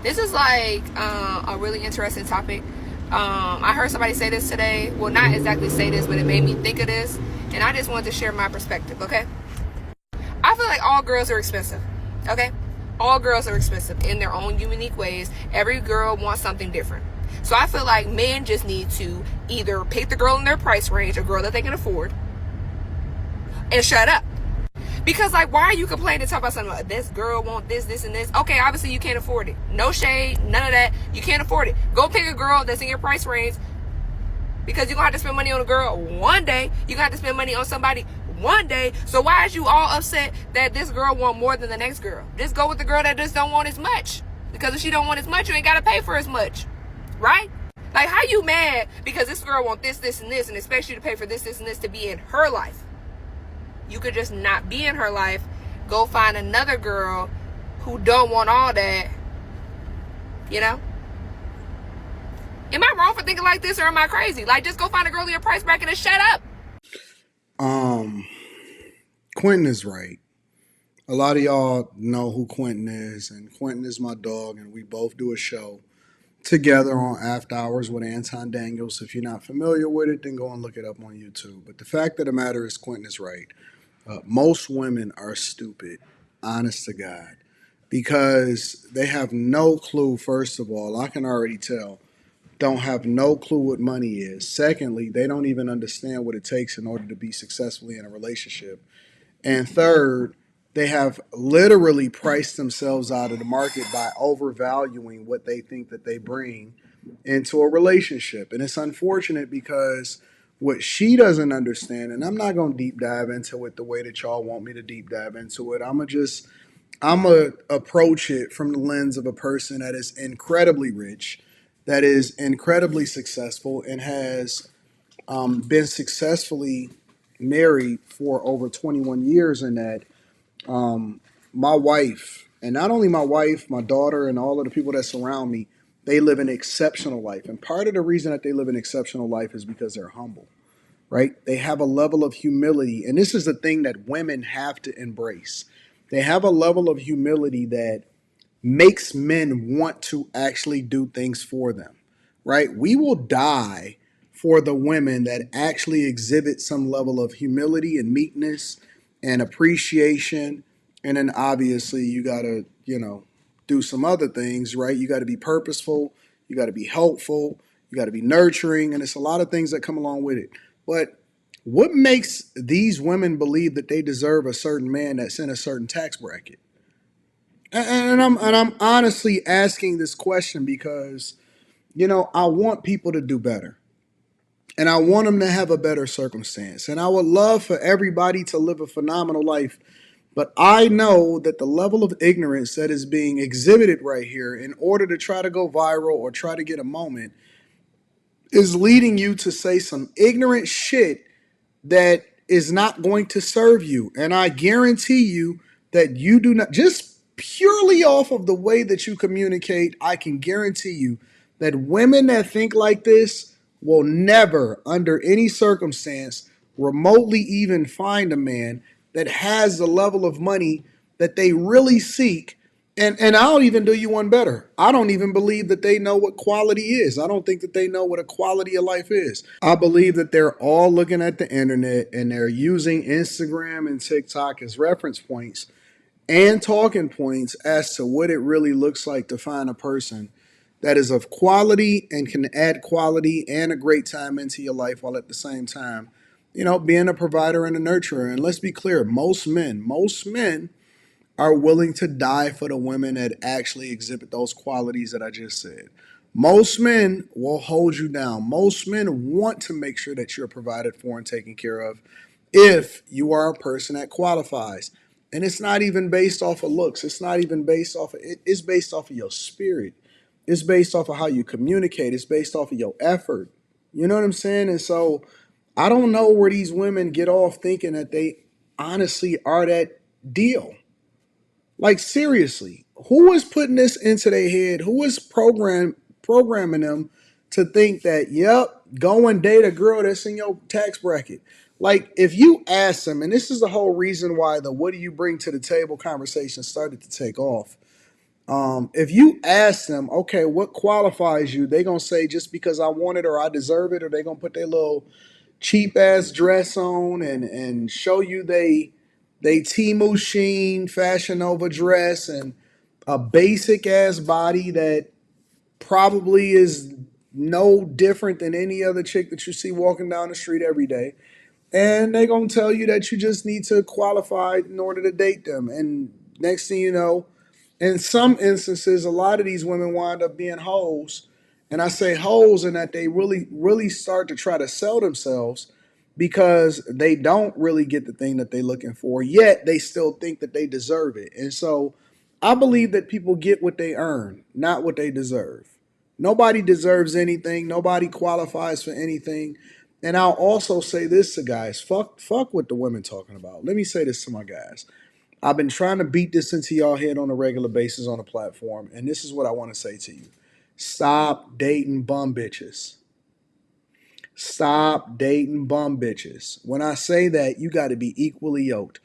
This is like a really interesting topic. I heard somebody say this today. Well, not exactly say this, but it made me think of this. And I just wanted to share my perspective, okay? I feel like all girls are expensive, okay? All girls are expensive in their own unique ways. Every girl wants something different. So I feel like men just need to either pick the girl in their price range, a girl that they can afford, and shut up. Because, like, why are you complaining, talk about something like this girl want this, this, and this? Okay, obviously you can't afford it. No shade, none of that. You can't afford it. Go pick a girl that's in your price range, because you're gonna have to spend money on a girl one day. You're gonna have to spend money on somebody one day. So why is you all upset that this girl want more than the next girl? Just go with the girl that just don't want as much. Because if she don't want as much, you ain't gotta pay for as much, right? Like, how you mad because this girl want this, this, and this, and expects you to pay for this, this, and this to be in her life? You could just not be in her life. Go find another girl who don't want all that. You know? Am I wrong for thinking like this, or am I crazy? Like, just go find a girl in your price bracket and shut up. Um, Quentin is right. A lot of y'all know who Quentin is, and Quentin is my dog, and we both do a show together on After Hours with Anton Daniels. If you're not familiar with it, then go and look it up on YouTube. But the fact of the matter is, Quentin is right. Most women are stupid, honest to God, because they have no clue, first of all, I can already tell, don't have no clue what money is. Secondly, they don't even understand what it takes in order to be successfully in a relationship. And third, they have literally priced themselves out of the market by overvaluing what they think that they bring into a relationship. And it's unfortunate because what she doesn't understand, and I'm not going to deep dive into it the way that y'all want me to deep dive into it. I'm going to approach it from the lens of a person that is incredibly rich, that is incredibly successful, and has been successfully married for over 21 years. In that, my wife, and not only my wife, my daughter, and all of the people that surround me, they live an exceptional life. And part of the reason that they live an exceptional life is because they're humble, right? They have a level of humility. And this is the thing that women have to embrace. They have a level of humility that makes men want to actually do things for them, right? We will die for the women that actually exhibit some level of humility and meekness and appreciation. And then obviously you got to, do some other things, right? You got to be purposeful, you got to be helpful, you got to be nurturing, and it's a lot of things that come along with it. But what makes these women believe that they deserve a certain man that's in a certain tax bracket? And I'm honestly asking this question because I want people to do better, and I want them to have a better circumstance, and I would love for everybody to live a phenomenal life. But I know that the level of ignorance that is being exhibited right here in order to try to go viral or try to get a moment is leading you to say some ignorant shit that is not going to serve you. And I guarantee you that you do not, just purely off of the way that you communicate, I can guarantee you that women that think like this will never, under any circumstance, remotely even find a man that has the level of money that they really seek. And I'll even do you one better. I don't even believe that they know what quality is. I don't think that they know what a quality of life is. I believe that they're all looking at the internet and they're using Instagram and TikTok as reference points and talking points as to what it really looks like to find a person that is of quality and can add quality and a great time into your life while at the same time, being a provider and a nurturer. And let's be clear, most men are willing to die for the women that actually exhibit those qualities that I just said. Most men will hold you down. Most men want to make sure that you're provided for and taken care of if you are a person that qualifies. And it's not even based off of looks. It's not even based off of it's based off of your spirit. It's based off of how you communicate. It's based off of your effort. You know what I'm saying? And so I don't know where these women get off thinking that they honestly are that deal. Like seriously, who is putting this into their head? Who is programming them to think that, yep, go and date a girl that's in your tax bracket? Like if you ask them, and this is the whole reason why the "what do you bring to the table" conversation started to take off. If you ask them, okay, what qualifies you, they gonna say just because I want it or I deserve it, or they gonna put their little cheap ass dress on and show you they Temu Sheen Fashion Nova dress and a basic ass body that probably is no different than any other chick that you see walking down the street every day. And they gonna tell you that you just need to qualify in order to date them. And next thing you know, in some instances, a lot of these women wind up being hoes. And I say hoes in that they really start to try to sell themselves because they don't really get the thing that they're looking for, yet they still think that they deserve it. And so I believe that people get what they earn, not what they deserve. Nobody deserves anything, nobody qualifies for anything. And I'll also say this to guys, fuck what the women talking about. Let me say this to my guys. I've been trying to beat this into y'all head on a regular basis on a platform, and this is what I want to say to you. Stop dating bum bitches. Stop dating bum bitches. When I say that, you got to be equally yoked.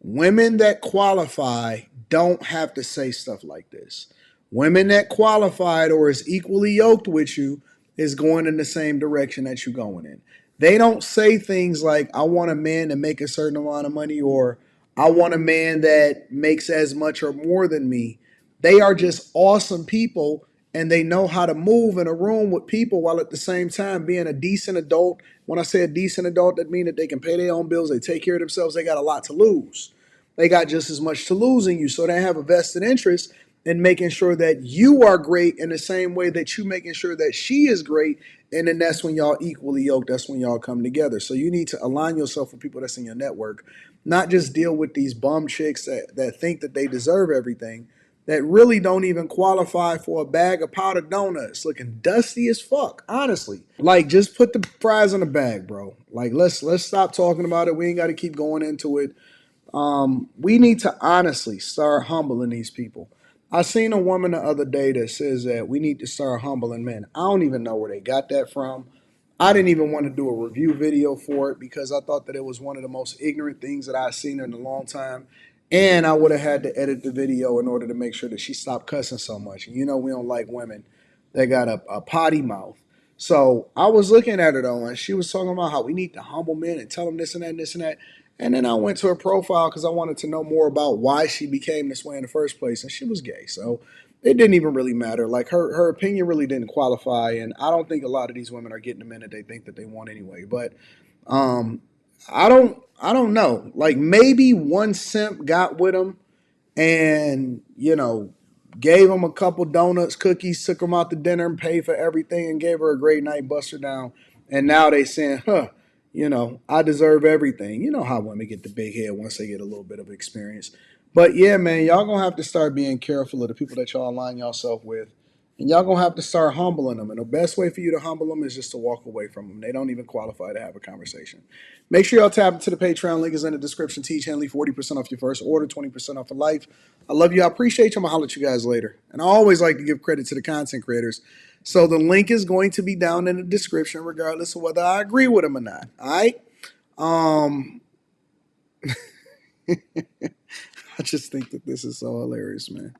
Women that qualify don't have to say stuff like this. Women that qualified or is equally yoked with you is going in the same direction that you're going in. They don't say things like, I want a man to make a certain amount of money, or I want a man that makes as much or more than me. They are just awesome people, and they know how to move in a room with people while at the same time being a decent adult. When I say a decent adult, that means that they can pay their own bills, they take care of themselves, they got a lot to lose. They got just as much to lose in you. So they have a vested interest in making sure that you are great in the same way that you making sure that she is great. And then that's when y'all equally yoked. That's when y'all come together. So you need to align yourself with people that's in your network, not just deal with these bum chicks that think that they deserve everything, that really don't even qualify for a bag of powdered donuts, looking dusty as fuck. Honestly, like just put the fries in the bag, bro. Like let's stop talking about it. We ain't got to keep going into it. We need to honestly start humbling these people. I seen a woman the other day that says that we need to start humbling men. I don't even know where they got that from. I didn't even want to do a review video for it because I thought that it was one of the most ignorant things that I've seen in a long time. And I would have had to edit the video in order to make sure that she stopped cussing so much. And you know, we don't like women that got a potty mouth. So I was looking at her though, and she was talking about how we need to humble men and tell them this and that and this and that. And then I went to her profile because I wanted to know more about why she became this way in the first place. And she was gay. So it didn't even really matter. Like her opinion really didn't qualify. And I don't think a lot of these women are getting the men that they think that they want anyway. But um, I don't know. Like maybe one simp got with him and, gave him a couple donuts, cookies, took him out to dinner and paid for everything and gave her a great night, bust her down. And now they saying, I deserve everything. You know how women get the big head once they get a little bit of experience. But yeah, man, y'all gonna have to start being careful of the people that y'all align yourself with. And y'all gonna have to start humbling them. And the best way for you to humble them is just to walk away from them. They don't even qualify to have a conversation. Make sure y'all tap into the Patreon. Link is in the description. Teach Henley 40% off your first order, 20% off for life. I love you. I appreciate you. I'm gonna holler at you guys later. And I always like to give credit to the content creators. So the link is going to be down in the description, regardless of whether I agree with them or not. All right. Um, I just think that this is so hilarious, man.